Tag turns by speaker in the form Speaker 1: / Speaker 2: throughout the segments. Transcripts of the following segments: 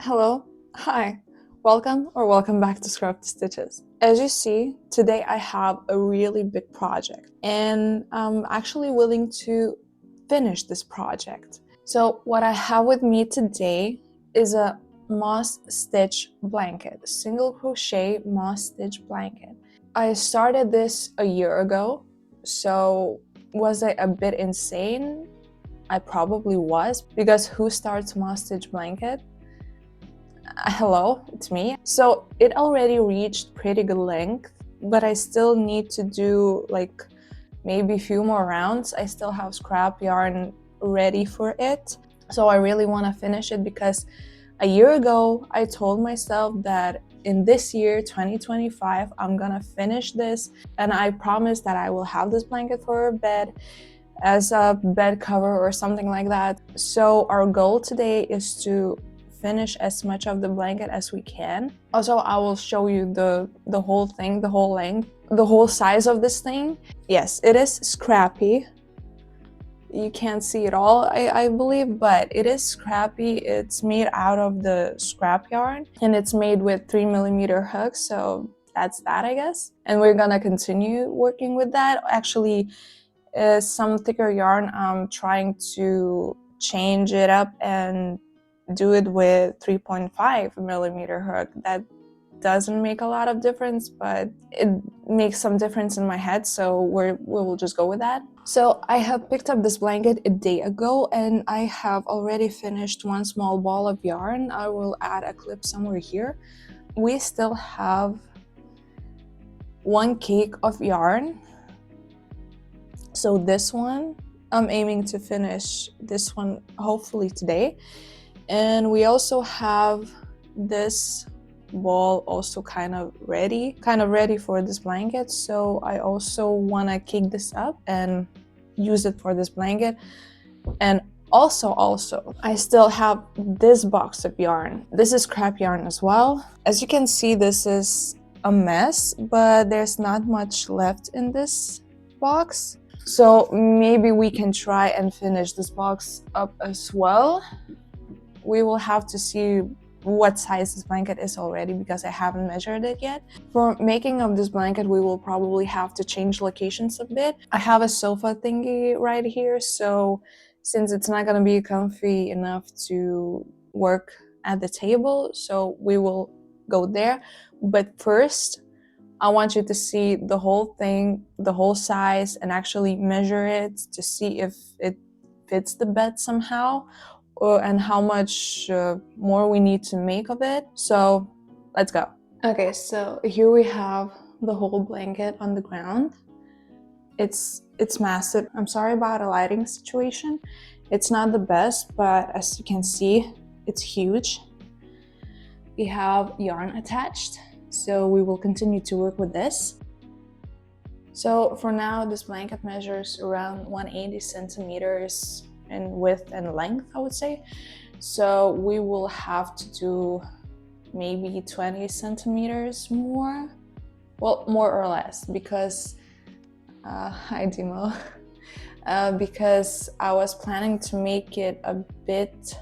Speaker 1: Hello, hi, welcome back to Scrap the Stitches. As you see, today I have a really big project and I'm actually willing to finish this project. So what I have with me today is a moss stitch blanket, a single crochet moss stitch blanket. I started this a year ago, so was I a bit insane? I probably was, because who starts moss stitch blanket? Hello, it's me. So it already reached pretty good length, but I still need to do like maybe a few more rounds. I still have scrap yarn ready for it. So I really want to finish it because a year ago I told myself that in this year 2025 I'm gonna finish this, and I promised that I will have this blanket for a bed as a bed cover or something like that. So our goal today is to finish as much of the blanket as we can. Also, I will show you the whole thing, the whole length, the whole size of this thing. Yes, it is scrappy. You can't see it all, I believe, but it is scrappy. It's made out of the scrap yarn and it's made with 3mm hooks, so that's that, I guess. And we're gonna continue working with that. Actually, some thicker yarn, I'm trying to change it up and do it with 3.5mm hook. That doesn't make a lot of difference, but it makes some difference in my head, so we will just go with that. So I have picked up this blanket a day ago and I have already finished one small ball of yarn. I will add a clip somewhere here. We still have one cake of yarn. So this one, I'm aiming to finish this one hopefully today. And we also have this ball also kind of ready for this blanket. So I also want to cake this up and use it for this blanket. And also I still have this box of yarn. This is scrap yarn as well. As you can see, this is a mess, but there's not much left in this box. So maybe we can try and finish this box up as well. We will have to see what size this blanket is already because I haven't measured it yet. For making of this blanket, we will probably have to change locations a bit. I have a sofa thingy right here, so since it's not gonna be comfy enough to work at the table, so we will go there. But first, I want you to see the whole thing, the whole size, and actually measure it to see if it fits the bed somehow, and how much more we need to make of it. So let's go. Okay, so here we have the whole blanket on the ground. It's massive. I'm sorry about a lighting situation. It's not the best, but as you can see, it's huge. We have yarn attached, so we will continue to work with this. So for now, this blanket measures around 180 centimeters in width and length, I would say. So we will have to do maybe 20 centimeters more. Well, more or less, because hi Dimo. Because I was planning to make it a bit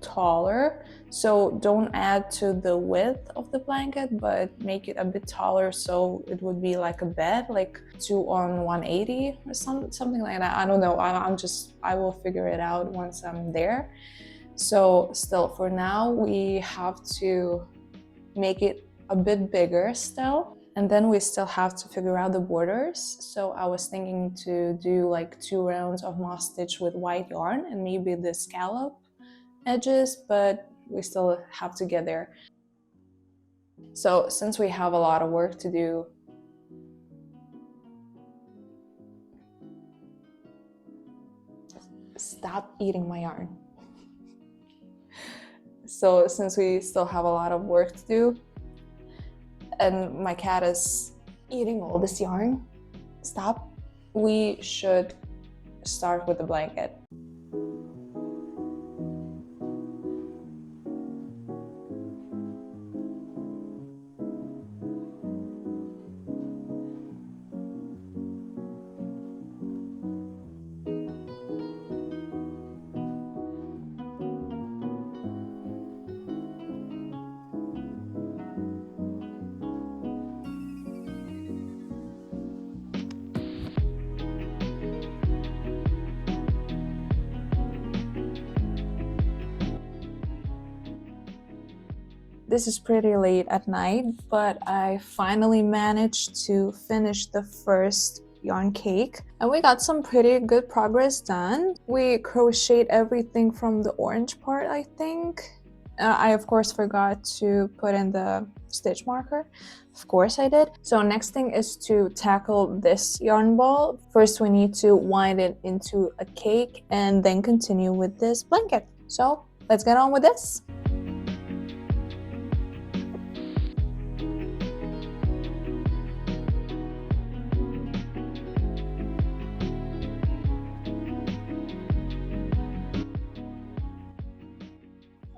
Speaker 1: taller. So don't add to the width of the blanket, but make it a bit taller so it would be like a bed, like 2 on 180 or something like that. I don't know. I will figure it out once I'm there. So still, for now, we have to make it a bit bigger still. And then we still have to figure out the borders. So I was thinking to do like 2 rounds of moss stitch with white yarn and maybe the scallop edges, but we still have to get there. So since we have a lot of work to do, stop eating my yarn. So since we still have a lot of work to do and my cat is eating all this yarn, stop, we should start with the blanket. this is pretty late at night, but I finally managed to finish the first yarn cake and we got some pretty good progress done. We crocheted everything from the orange part, I think. I of course forgot to put in the stitch marker. Of course I did. So next thing is to tackle this yarn ball. First we need to wind it into a cake and then continue with this blanket. So let's get on with this.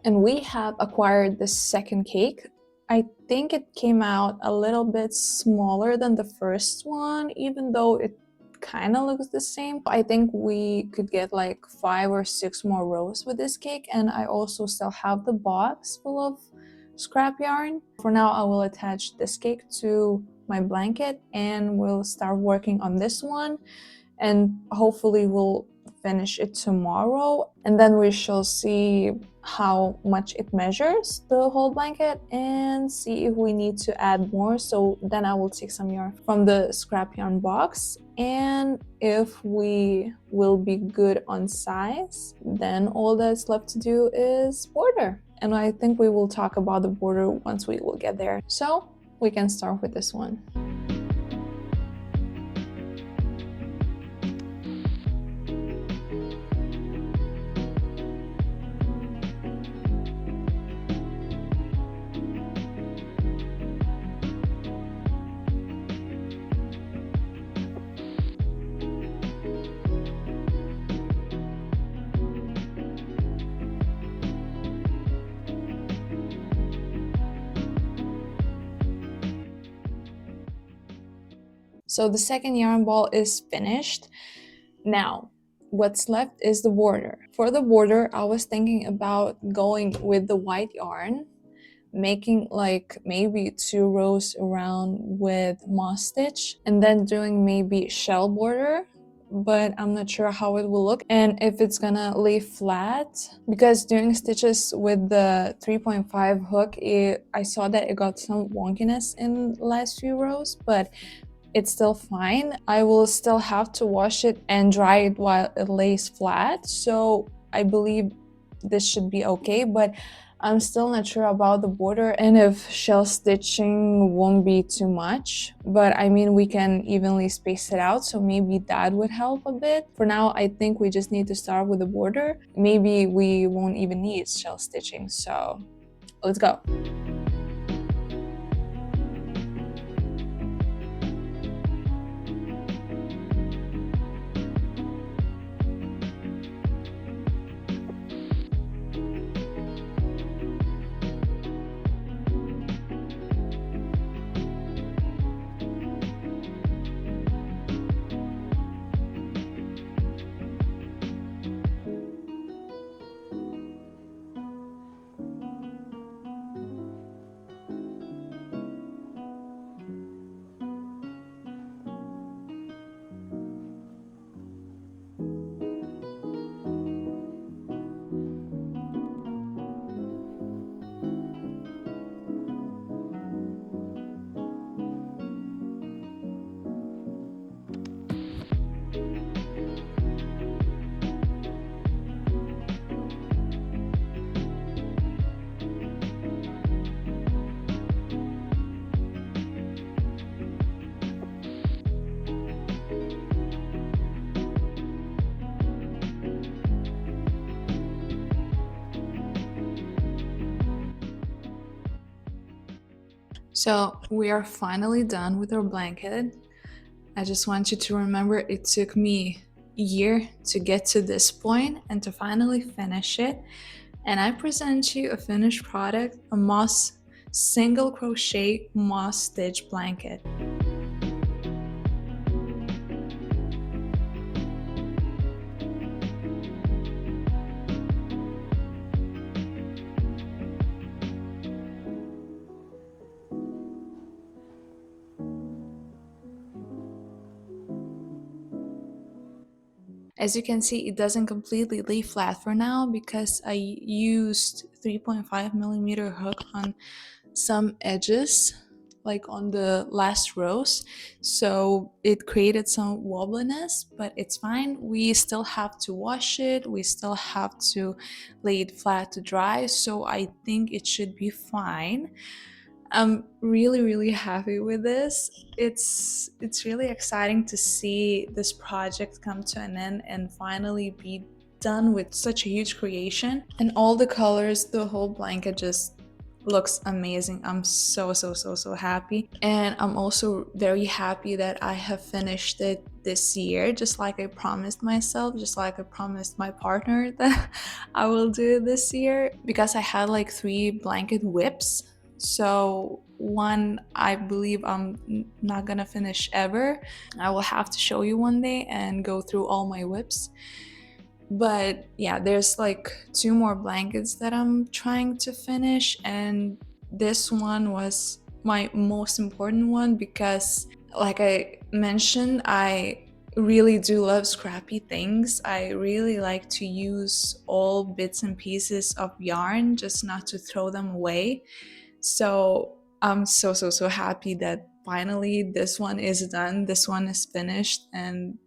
Speaker 1: And we have acquired the second cake. I think it came out a little bit smaller than the first one, even though it kind of looks the same. I think we could get like 5 or 6 more rows with this cake, and I also still have the box full of scrap yarn. For now, I will attach this cake to my blanket and we'll start working on this one, and hopefully we'll finish it tomorrow, and then we shall see how much it measures, the whole blanket, and see if we need to add more. So then I will take some yarn from the scrap yarn box, and if we will be good on size, then all that's left to do is border. And I think we will talk about the border once we will get there. So we can start with this one. So the second yarn ball is finished. Now, what's left is the border. For the border, I was thinking about going with the white yarn, making like maybe 2 rows around with moss stitch, and then doing maybe shell border, but I'm not sure how it will look and if it's gonna lay flat, because doing stitches with the 3.5 hook, I saw that it got some wonkiness in the last few rows, but it's still fine. I will still have to wash it and dry it while it lays flat, so I believe this should be okay, but I'm still not sure about the border and if shell stitching won't be too much. But I mean, we can evenly space it out, so maybe that would help a bit. For now, I think we just need to start with the border. Maybe we won't even need shell stitching, so let's go. So we are finally done with our blanket. I just want you to remember it took me a year to get to this point and to finally finish it. And I present you a finished product, a moss single crochet moss stitch blanket. As you can see, it doesn't completely lay flat for now because I used 3.5 millimeter hook on some edges, like on the last rows, so it created some wobbliness, but it's fine. We still have to wash it, we still have to lay it flat to dry, so I think it should be fine. I'm really happy with this. It's really exciting to see this project come to an end and finally be done with such a huge creation. And all the colors, the whole blanket just looks amazing. I'm so happy. And I'm also very happy that I have finished it this year, just like I promised myself, just like I promised my partner that I will do it this year, because I had like 3 blanket whips. So one I believe I'm not gonna finish ever. I will have to show you one day and go through all my whips. But yeah, there's like 2 more blankets that I'm trying to finish, and this one was my most important one because, like I mentioned, I really do love scrappy things. I really like to use all bits and pieces of yarn, just not to throw them away. So I'm so happy that finally this one is done, this one is finished, and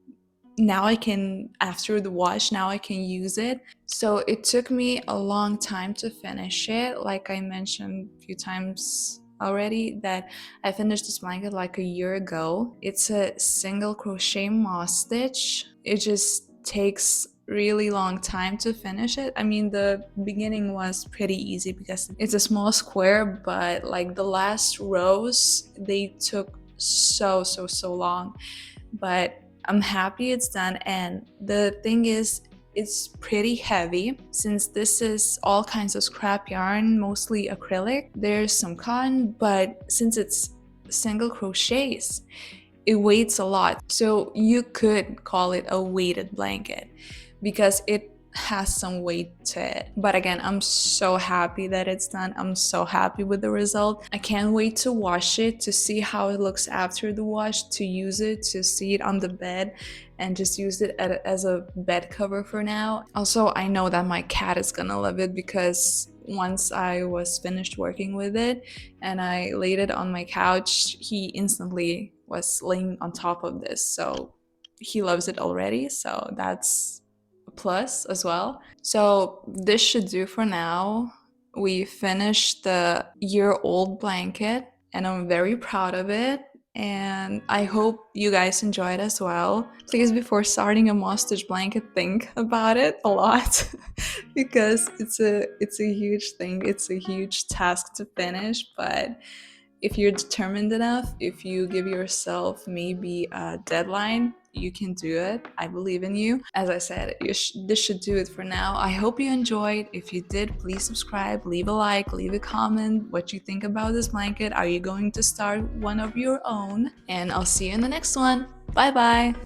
Speaker 1: now I can, after the wash, now I can use it. So it took me a long time to finish it. Like I mentioned a few times already, that I finished this blanket like a year ago. It's a single crochet moss stitch. It just takes really long time to finish it. I mean, the beginning was pretty easy because it's a small square, but like the last rows, they took so long. But I'm happy it's done, and the thing is, it's pretty heavy since this is all kinds of scrap yarn, mostly acrylic. There's some cotton, but since it's single crochets, it weighs a lot. So you could call it a weighted blanket because it has some weight to it. But again, I'm so happy that it's done. I'm so happy with the result. I can't wait to wash it, to see how it looks after the wash, to use it, to see it on the bed, and just use it as a bed cover for now. Also, I know that my cat is gonna love it because once I was finished working with it and I laid it on my couch, he instantly was laying on top of this. So he loves it already. So that's plus as well. So this should do for now. We finished the year-old blanket and I'm very proud of it, and I hope you guys enjoy it as well. Please, before starting a moss stitch blanket, think about it a lot because it's a huge thing. It's a huge task to finish, but if you're determined enough, if you give yourself maybe a deadline, you can do it. I believe in you. As I said, this should do it for now. I hope you enjoyed. If you did, please subscribe, leave a like, leave a comment what you think about this blanket. Are you going to start one of your own? And I'll see you in the next one. Bye bye.